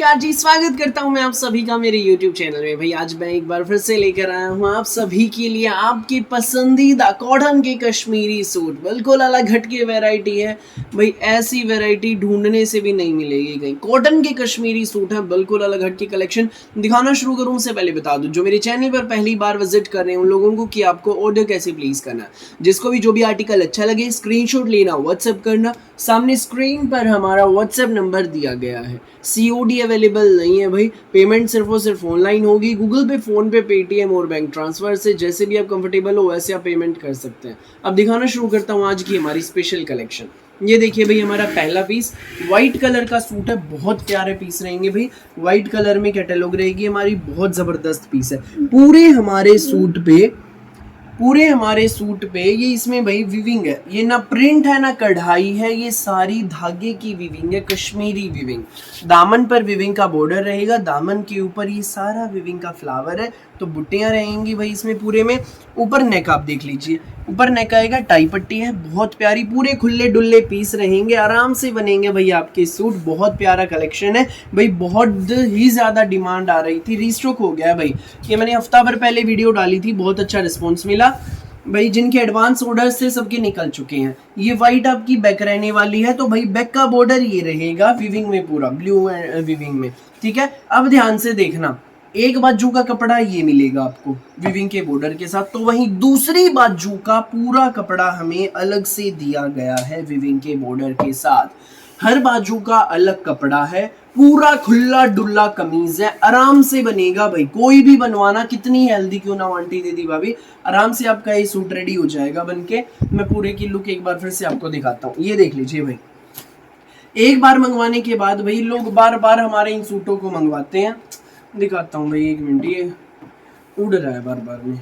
नमस्कार जी, स्वागत करता हूं मैं आप सभी का मेरे YouTube चैनल में। भाई आज मैं एक बार फिर से लेकर आया हूं आप सभी के लिए आपके पसंदीदा कॉटन के कश्मीरी सूट। बिल्कुल अलग हटके वैरायटी है भाई, ऐसी वैरायटी ढूंढने से भी नहीं मिलेगी कहीं। कॉटन के कश्मीरी सूट है, बिल्कुल अलग हटके कलेक्शन। दिखाना शुरू करूं उससे पहले बता दूं, जो मेरे चैनल पर पहली बार विजिट कर रहे हैं उन लोगों को कि आपको ऑर्डर कैसे प्लेस करना है। जिसको भी जो भी आर्टिकल अच्छा लगे स्क्रीनशॉट लेना, व्हाट्सएप करना। सामने स्क्रीन पर हमारा व्हाट्सएप नंबर दिया गया है। COD अवेलेबल नहीं है भाई, पेमेंट सिर्फ और सिर्फ ऑनलाइन होगी। गूगल पे, फोन पे, पेटीएम और बैंक ट्रांसफर से जैसे भी आप कंफर्टेबल हो वैसे आप पेमेंट कर सकते हैं। अब दिखाना शुरू करता हूँ आज की हमारी स्पेशल कलेक्शन। ये देखिए भाई, हमारा पहला पीस व्हाइट कलर का सूट है। बहुत प्यारे पीस रहेंगे भाई, व्हाइट कलर में कैटलॉग रहेगी हमारी, बहुत जबरदस्त पीस है। पूरे हमारे सूट पे ये इसमें भाई विविंग है, ये ना प्रिंट है ना कढ़ाई है, ये सारी धागे की विविंग है, कश्मीरी विविंग। दामन पर विविंग का बॉर्डर रहेगा, दामन के ऊपर ये सारा विविंग का फ्लावर है, तो बुट्टियां रहेंगी भाई इसमें पूरे में। ऊपर नेक आप देख लीजिए, ऊपर नेक आएगा, टाई पट्टी है, बहुत प्यारी। पूरे खुले डुल्ले पीस रहेंगे, आराम से बनेंगे भाई आपके सूट। बहुत प्यारा कलेक्शन है भाई, बहुत ही ज़्यादा डिमांड आ रही थी, रीस्टॉक हो गया है भाई। ये मैंने हफ्ता भर पहले वीडियो डाली थी, बहुत अच्छा रिस्पॉन्स मिला भाई। जिनके एडवांस ऑर्डर्स थे सबके निकल चुके हैं। ये व्हाइट आपकी बैक रहने वाली है, तो भाई बैक का बॉर्डर ये रहेगा विविंग में, पूरा ब्लू विविंग में, ठीक है। अब ध्यान से देखना, एक बाजू का कपड़ा ये मिलेगा आपको विविंग के बॉर्डर के साथ, तो वहीं दूसरी बाजू का पूरा कपड़ा हमें अलग से दिया गया है विविंग के बॉर्डर के साथ। हर बाजू का अलग कपड़ा है, पूरा खुला डुल्ला कमीज है, आराम से बनेगा भाई। कोई भी बनवाना, कितनी हेल्दी क्यों ना आंटी दीदी भाभी, आराम से आपका ये सूट रेडी हो जाएगा बनके। मैं पूरे की लुक एक बार फिर से आपको दिखाता हूँ। ये देख लीजिए भाई, एक बार मंगवाने के बाद भाई लोग बार बार हमारे इन सूटों को मंगवाते हैं। दिखाता हूँ भाई, एक मिनट, ये उड़ रहा है बार बार में।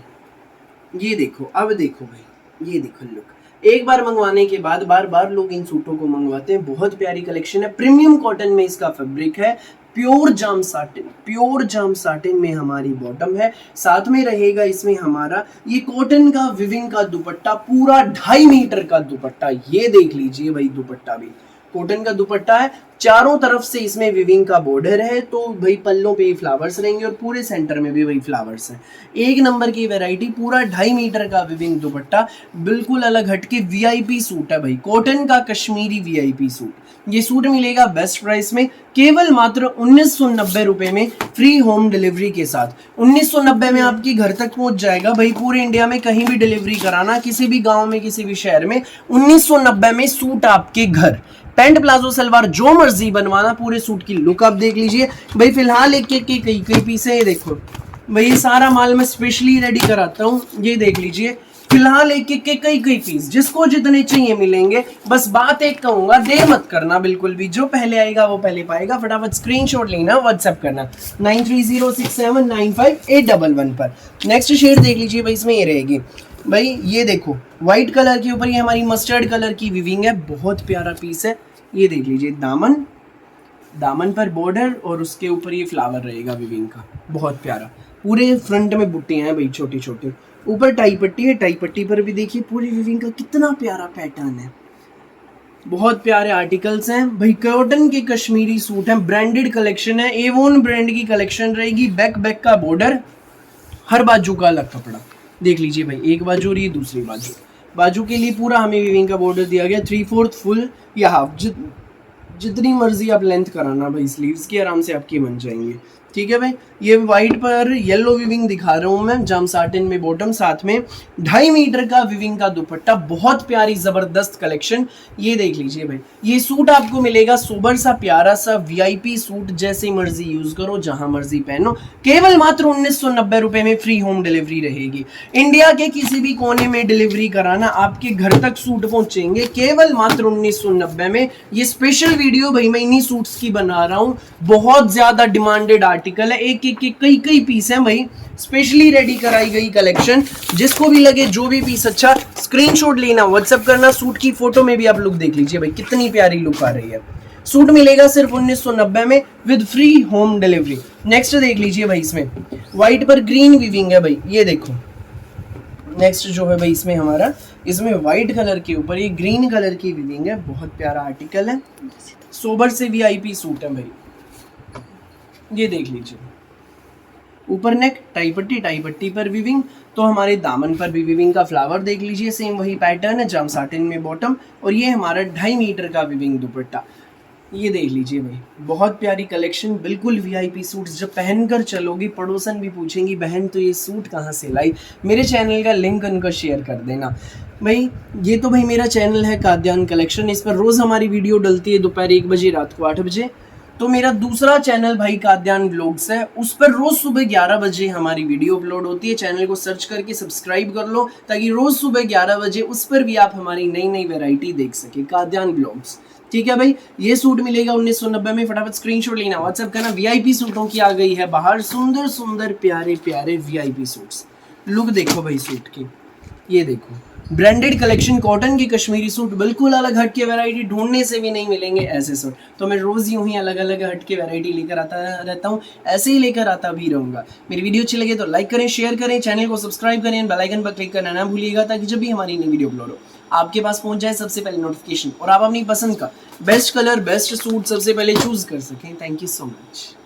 ये देखो, अब देखो भाई, ये देखो लुक। एक बार मंगवाने के बाद बार बार लोग इन सूटों को मंगवाते हैं। बहुत प्यारी कलेक्शन है, प्रीमियम कॉटन में इसका फैब्रिक है, प्योर जाम साटिन में हमारी बॉटम है। साथ में रहेगा इसमें हमारा ये कॉटन का विविंग का दुपट्टा, पूरा 2.5 मीटर का दुपट्टा। ये देख लीजिए भाई, दुपट्टा भी कॉटन का दुपट्टा है, चारों तरफ से इसमें विविंग का बॉर्डर है, तो भाई पल्लों पे फ्लावर्स रहेंगे और पूरे सेंटर में भी वही फ्लावर्स हैं। एक नंबर की वैरायटी, पूरा 2.5 मीटर का विविंग दुपट्टा, बिल्कुल अलग हटके VIP सूट है भाई, कॉटन का कश्मीरी VIP सूट। ये सूट मिलेगा बेस्ट प्राइस में, केवल मात्र 1990 रुपए में, फ्री होम डिलीवरी के साथ। 1990 में आपकी घर तक पहुंच जाएगा भाई। पूरे इंडिया में कहीं भी डिलीवरी कराना, किसी भी गांव में, किसी भी शहर में, 1990 में सूट आपके घर। पैंट प्लाजो सलवार जो मर्जी बनवाना। पूरे सूट की लुक आप देख लीजिए भाई। फिलहाल एक कई पीस है, ये देखो भाई, सारा माल मैं स्पेशली रेडी कराता हूँ। ये देख लीजिए, फिलहाल एक कई पीस, जिसको जितने चाहिए मिलेंगे। बस बात एक कहूंगा, देर मत करना बिल्कुल भी, जो पहले आएगा वो पहले पाएगा। फटाफट स्क्रीनशॉट लेना, व्हाट्सएप करना 9306795811 पर। नेक्स्ट शेड देख लीजिए भाई, इसमें ये रहेगी भाई। ये देखो, व्हाइट कलर के ऊपर ये हमारी मस्टर्ड कलर की विविंग है, बहुत प्यारा पीस है। ये देख लीजिए, दामन पर बॉर्डर और उसके ऊपर ये फ्लावर रहेगा विविंग का, बहुत प्यारा। पूरे फ्रंट में बुट्टियां हैं भाई, छोटी छोटी। ऊपर टाई पट्टी है, टाई पट्टी पर भी देखिए पूरी विविंग का कितना प्यारा पैटर्न है। बहुत प्यारे आर्टिकल्स हैं भाई, कॉटन के कश्मीरी सूट हैं, ब्रांडेड कलेक्शन है, एवोन ब्रांड की कलेक्शन रहेगी। बैक का बॉर्डर, हर बाजू का अलग कपड़ा देख लीजिए भाई। एक बाजू और ये दूसरी बाजू के लिए पूरा हमें विविंग का बॉर्डर दिया गया, 3/4 फुल या हाफ, जितनी मर्जी आप लेंथ कराना भाई, स्लीव्स की आराम से आपकी बन जाएंगे, ठीक है भाई। ये व्हाइट पर येलो विविंग दिखा रहा हूँ मैं, जाम साटिन में बॉटम, साथ में 2.5 मीटर का विविंग का दुपट्टा, बहुत प्यारी जबरदस्त कलेक्शन। ये देख लीजिए भाई, ये सूट आपको मिलेगा सोबर सा, प्यारा सा VIP सूट, जैसे मर्जी यूज करो, जहां मर्जी पहनो। केवल मात्र 1990 रुपए में फ्री होम डिलीवरी रहेगी। इंडिया के किसी भी कोने में डिलीवरी कराना, आपके घर तक सूट पहुंचेंगे केवल मात्र 1990 में। ये स्पेशल वीडियो भाई मैं इन्हीं सूट्स की बना रहा हूँ, बहुत ज्यादा डिमांडेड आर्टिकल है। एक कई पीस है भाई, स्पेशली रेडी कराई गई कलेक्शन। जिसको भी लगे जो भी पीस अच्छा, स्क्रीनशॉट लेना, व्हाट्सएप करना। सूट की फोटो में भी आप लुक देख लीजिए भाई, कितनी प्यारी लुक आ रही है। सूट मिलेगा सिर्फ 1990 में with free home delivery. Next देख लीजिए भाई, इसमें व्हाइट पर ग्रीन विविंग है भाई, ये देखो। नेक्स्ट जो है भाई, इसमें हमारा, इसमें व्हाइट कलर के ऊपर ये ग्रीन कलर की विविंग है, बहुत प्यारा आर्टिकल है। सोबर से VIP सूट है भाई, ये देख लीजिए, ऊपर नेक टाई पट्टी पर विविंग, तो हमारे दामन पर भी विविंग का फ्लावर देख लीजिए, सेम वही पैटर्न है, जाम साटिन में बॉटम, और ये हमारा 2.5 मीटर का विविंग दुपट्टा। ये देख लीजिए भाई, बहुत प्यारी कलेक्शन, बिल्कुल वीआईपी सूट्स, जब पहनकर चलोगी पड़ोसन भी पूछेंगी बहन तो ये सूट कहाँ से लाई। मेरे चैनल का लिंक उनको शेयर कर देना भाई। ये तो भाई मेरा चैनल है काद्यान कलेक्शन, इस पर रोज़ हमारी वीडियो डलती है दोपहर 1 बजे, रात को 8 बजे। तो मेरा दूसरा चैनल भाई काद्यान व्लॉग्स है, उस पर रोज सुबह 11 बजे हमारी वीडियो अपलोड होती है। चैनल को सर्च करके सब्सक्राइब कर लो, ताकि रोज सुबह 11 बजे उस पर भी आप हमारी नई नई वैरायटी देख सके, काद्यान व्लॉग्स। ठीक है भाई, ये सूट मिलेगा 1990 में, फटाफट स्क्रीनशॉट लेना, व्हाट्सएप करना। वीआईपी सूटों की आ गई है बाहर, सुंदर सुंदर प्यारे प्यारे वीआईपी सूट्स। लुक देखो भाई सूट की, ये देखो ब्रांडेड कलेक्शन, कॉटन की कश्मीरी सूट, बिल्कुल अलग हट के वैरायटी, ढूंढने से भी नहीं मिलेंगे ऐसे सूट। तो मैं रोज़ यूं ही अलग अलग हट के वैरायटी लेकर आता रहता हूँ, ऐसे ही लेकर आता भी रहूँगा। मेरी वीडियो अच्छी लगे तो लाइक करें, शेयर करें, चैनल को सब्सक्राइब करें, बेल आइकन पर क्लिक करना ना भूलिएगा, ताकि जब भी हमारी नई वीडियो अपलोड हो आपके पास पहुंच जाए सबसे पहले नोटिफिकेशन, और आप अपनी पसंद का बेस्ट कलर बेस्ट सूट सबसे पहले चूज कर सकें। Thank you so much.